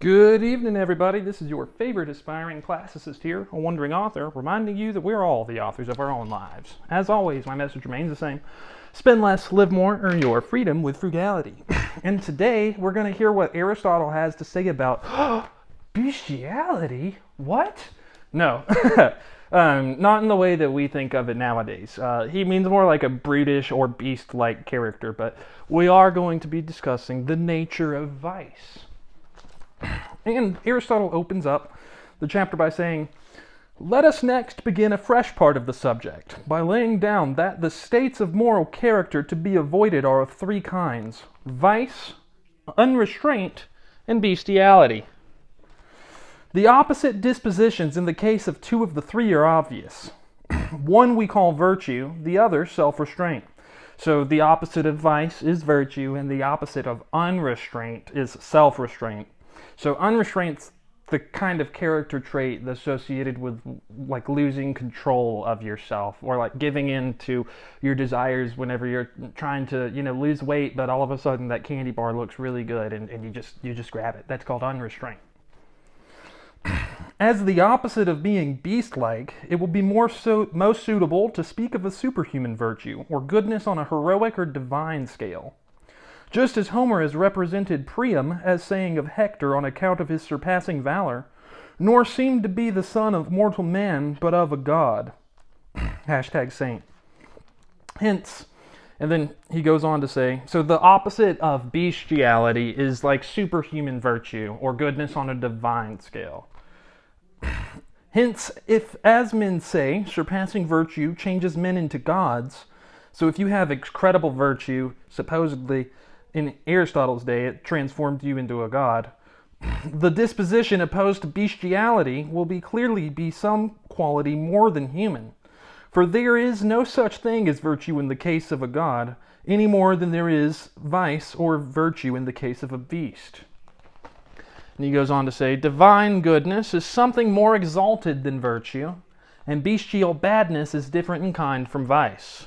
Good evening, everybody. This is your favorite aspiring classicist here, a wandering author, reminding you that we're all the authors of our own lives. As always, my message remains the same. Spend less, live more, earn your freedom with frugality. And today, we're going to hear what Aristotle has to say about bestiality? What? No. Not in the way that we think of it nowadays. He means more like a brutish or beast-like character, but we are going to be discussing the nature of vice. And Aristotle opens up the chapter by saying, "Let us next begin a fresh part of the subject, by laying down that the states of moral character to be avoided are of three kinds: vice, unrestraint, and bestiality. The opposite dispositions in the case of two of the three are obvious. One we call virtue, the other self-restraint. So the opposite of vice is virtue, and the opposite of unrestraint is self-restraint. So unrestraint's the kind of character trait that's associated with like losing control of yourself, or like giving in to your desires whenever you're trying to, lose weight, but all of a sudden that candy bar looks really good and you just grab it. That's called unrestraint. As the opposite of being beast-like, it will be most suitable to speak of a superhuman virtue, or goodness on a heroic or divine scale. Just as Homer has represented Priam as saying of Hector on account of his surpassing valor, nor seemed to be the son of mortal man, but of a god." Hashtag saint. Hence, and then he goes on to say, so the opposite of bestiality is like superhuman virtue, or goodness on a divine scale. Hence, if, as men say, surpassing virtue changes men into gods, so if you have incredible virtue, supposedly, in Aristotle's day, it transformed you into a god, the disposition opposed to bestiality will clearly be some quality more than human. For there is no such thing as virtue in the case of a god, any more than there is vice or virtue in the case of a beast. And he goes on to say, divine goodness is something more exalted than virtue, and bestial badness is different in kind from vice.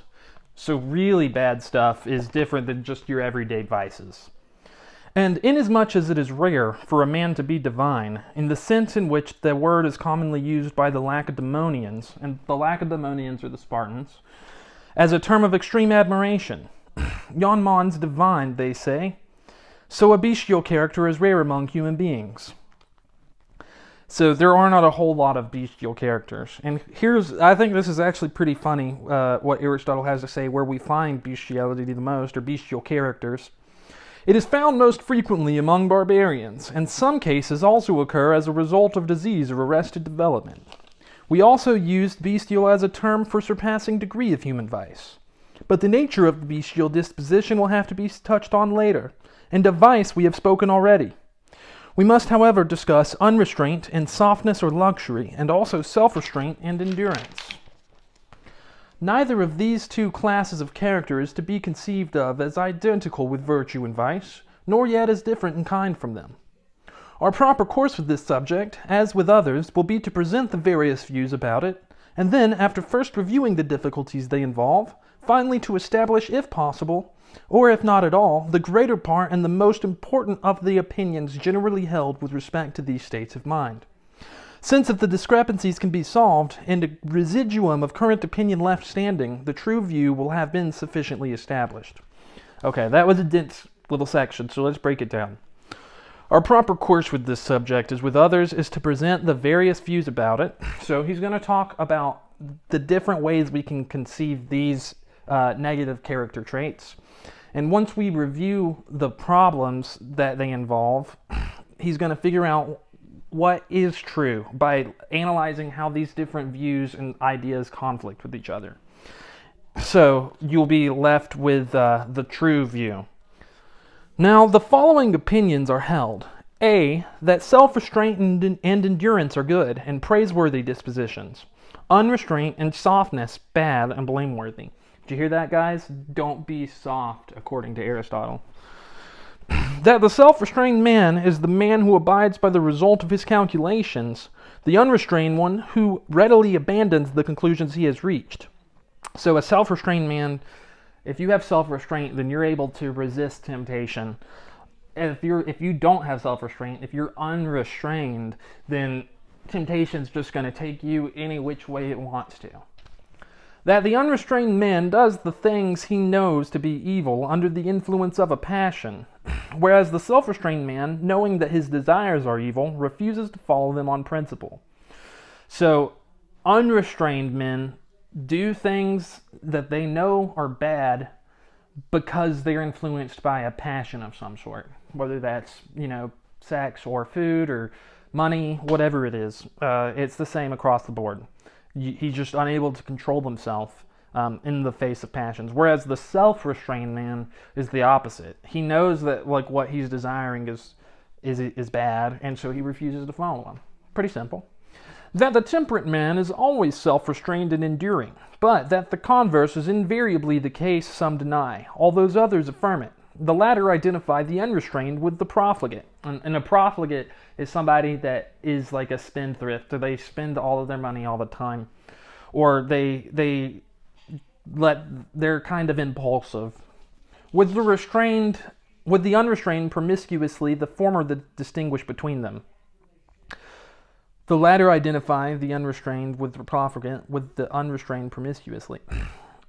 So really bad stuff is different than just your everyday vices. And inasmuch as it is rare for a man to be divine, in the sense in which the word is commonly used by the Lacedaemonians, and the Lacedaemonians are the Spartans, as a term of extreme admiration, yon man's divine, they say, so a bestial character is rare among human beings. So there are not a whole lot of bestial characters. And I think this is actually pretty funny, what Aristotle has to say where we find bestiality the most, or bestial characters. It is found most frequently among barbarians, and some cases also occur as a result of disease or arrested development. We also used bestial as a term for surpassing degree of human vice. But the nature of the bestial disposition will have to be touched on later, and of vice we have spoken already. We must, however, discuss unrestraint and softness or luxury, and also self-restraint and endurance. Neither of these two classes of character is to be conceived of as identical with virtue and vice, nor yet as different in kind from them. Our proper course with this subject, as with others, will be to present the various views about it, and then, after first reviewing the difficulties they involve, finally to establish, if possible, or if not at all, the greater part and the most important of the opinions generally held with respect to these states of mind. Since if the discrepancies can be solved, and a residuum of current opinion left standing, the true view will have been sufficiently established. Okay, that was a dense little section, so let's break it down. Our proper course with this subject, as with others, is to present the various views about it. So he's going to talk about the different ways we can conceive these negative character traits. And once we review the problems that they involve, he's going to figure out what is true by analyzing how these different views and ideas conflict with each other. So you'll be left with the true view. Now, the following opinions are held. A, that self-restraint and endurance are good and praiseworthy dispositions. Unrestraint and softness bad and blameworthy. Did you hear that, guys? Don't be soft, according to Aristotle. That the self-restrained man is the man who abides by the result of his calculations, the unrestrained one who readily abandons the conclusions he has reached. So a self-restrained man, if you have self-restraint, then you're able to resist temptation. if you don't have self-restraint, if you're unrestrained, then temptation's just going to take you any which way it wants to. That the unrestrained man does the things he knows to be evil under the influence of a passion, whereas the self-restrained man, knowing that his desires are evil, refuses to follow them on principle. So, unrestrained men do things that they know are bad because they're influenced by a passion of some sort, whether that's, sex or food or money, whatever it is. It's the same across the board. He's just unable to control himself in the face of passions. Whereas the self-restrained man is the opposite. He knows that what he's desiring is bad, and so he refuses to follow him. Pretty simple. That the temperate man is always self-restrained and enduring, but that the converse is invariably the case some deny, although others affirm it. The latter identify the unrestrained with the profligate. And a profligate is somebody that is like a spendthrift, or they spend all of their money all the time, or they're kind of impulsive. With the unrestrained promiscuously, the former that distinguish between them. The latter identify the unrestrained with the profligate, with the unrestrained promiscuously.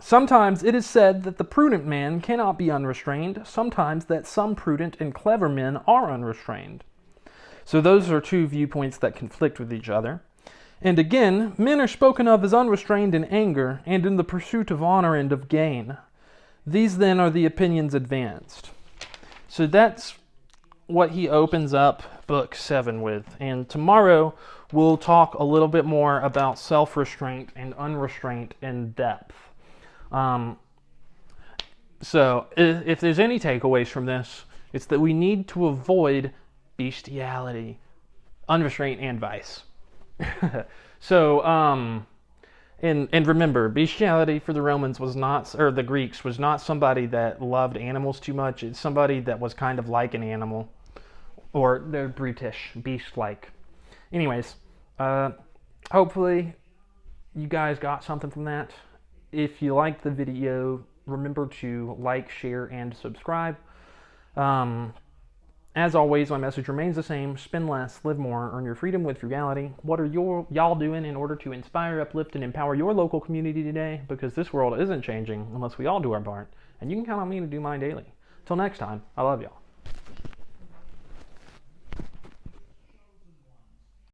Sometimes it is said that the prudent man cannot be unrestrained, sometimes that some prudent and clever men are unrestrained. So those are two viewpoints that conflict with each other. And again, men are spoken of as unrestrained in anger and in the pursuit of honor and of gain. These then are the opinions advanced. So that's what he opens up book 7 with. And tomorrow we'll talk a little bit more about self-restraint and unrestraint in depth. So if there's any takeaways from this, it's that we need to avoid bestiality, unrestraint, and vice. So, and remember, bestiality for the Romans was not, or the Greeks, was not somebody that loved animals too much. It's somebody that was kind of like an animal, or they're brutish, beast-like. Anyways, hopefully you guys got something from that. If you liked the video, remember to like, share, and subscribe. As always, my message remains the same. Spend less, live more, earn your freedom with frugality. What are y'all doing in order to inspire, uplift, and empower your local community today? Because this world isn't changing unless we all do our part. And you can count on me to do mine daily. Till next time, I love y'all.